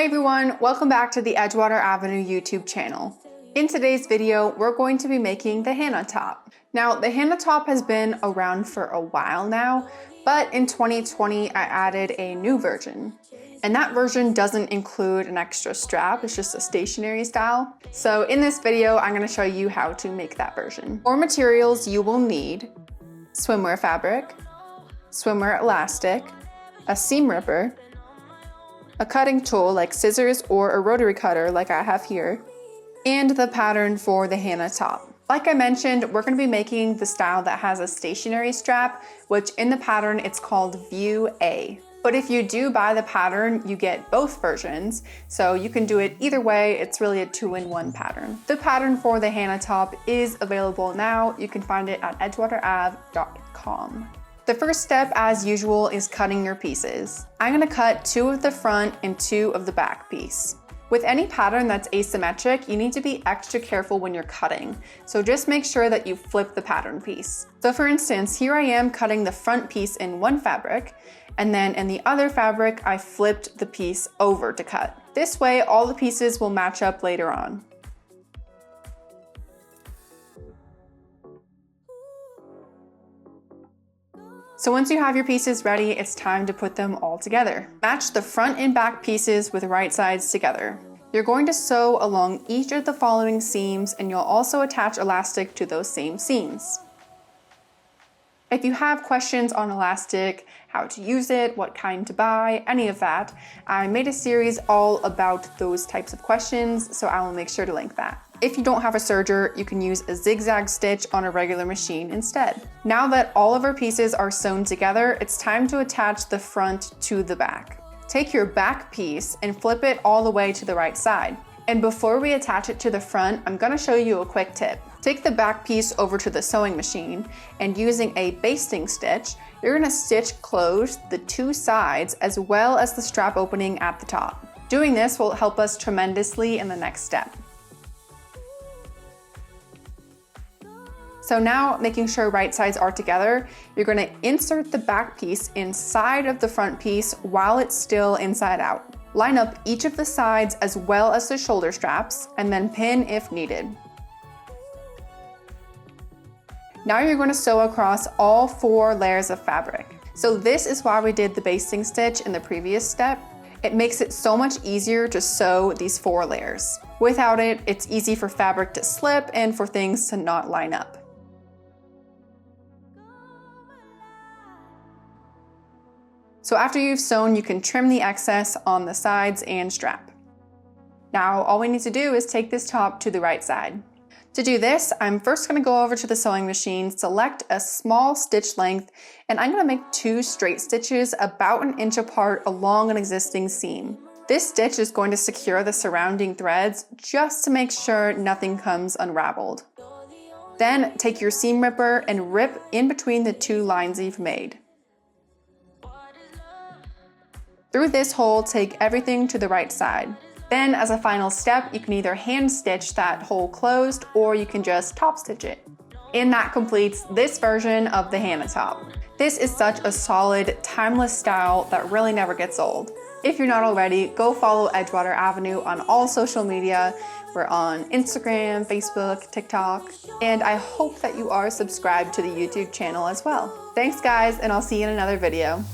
Hey everyone, welcome back to the Edgewater Avenue YouTube channel. In today's video, we're going to be making the Hannah top. Now, the Hannah top has been around for a while now, but in 2020, I added a new version. And that version doesn't include an extra strap, it's just a stationary style. So in this video, I'm gonna show you how to make that version. For materials, you will need swimwear fabric, swimwear elastic, a seam ripper, a cutting tool like scissors or a rotary cutter like I have here, and the pattern for the Hannah top. Like I mentioned, we're going to be making the style that has a stationary strap, which in the pattern it's called View A. But if you do buy the pattern, you get both versions, so you can do it either way. It's really a two-in-one pattern. The pattern for the Hannah top is available now. You can find it at edgewaterave.com. The first step, as usual, is cutting your pieces. I'm gonna cut 2 of the front and 2 of the back piece. With any pattern that's asymmetric, you need to be extra careful when you're cutting. So just make sure that you flip the pattern piece. So for instance, here I am cutting the front piece in one fabric, and then in the other fabric, I flipped the piece over to cut. This way, all the pieces will match up later on. So once you have your pieces ready, it's time to put them all together. Match the front and back pieces with right sides together. You're going to sew along each of the following seams, and you'll also attach elastic to those same seams. If you have questions on elastic, how to use it, what kind to buy, any of that, I made a series all about those types of questions, so I will make sure to link that. If you don't have a serger, you can use a zigzag stitch on a regular machine instead. Now that all of our pieces are sewn together, it's time to attach the front to the back. Take your back piece and flip it all the way to the right side. And before we attach it to the front, I'm gonna show you a quick tip. Take the back piece over to the sewing machine, and using a basting stitch, you're gonna stitch closed the 2 sides as well as the strap opening at the top. Doing this will help us tremendously in the next step. So now, making sure right sides are together, you're gonna insert the back piece inside of the front piece while it's still inside out. Line up each of the sides as well as the shoulder straps, and then pin if needed. Now you're going to sew across all 4 layers of fabric. So this is why we did the basting stitch in the previous step. It makes it so much easier to sew these 4 layers. Without it, it's easy for fabric to slip and for things to not line up. So after you've sewn, you can trim the excess on the sides and strap. Now, all we need to do is take this top to the right side. To do this, I'm first gonna go over to the sewing machine, select a small stitch length, and I'm gonna make 2 straight stitches about 1 inch apart along an existing seam. This stitch is going to secure the surrounding threads just to make sure nothing comes unraveled. Then take your seam ripper and rip in between the 2 lines you've made. Through this hole, take everything to the right side. Then, as a final step, you can either hand stitch that hole closed, or you can just top stitch it. And that completes this version of the Hannah top. This is such a solid, timeless style that really never gets old. If you're not already, go follow Edgewater Avenue on all social media. We're on Instagram, Facebook, TikTok, and I hope that you are subscribed to the YouTube channel as well. Thanks guys, and I'll see you in another video.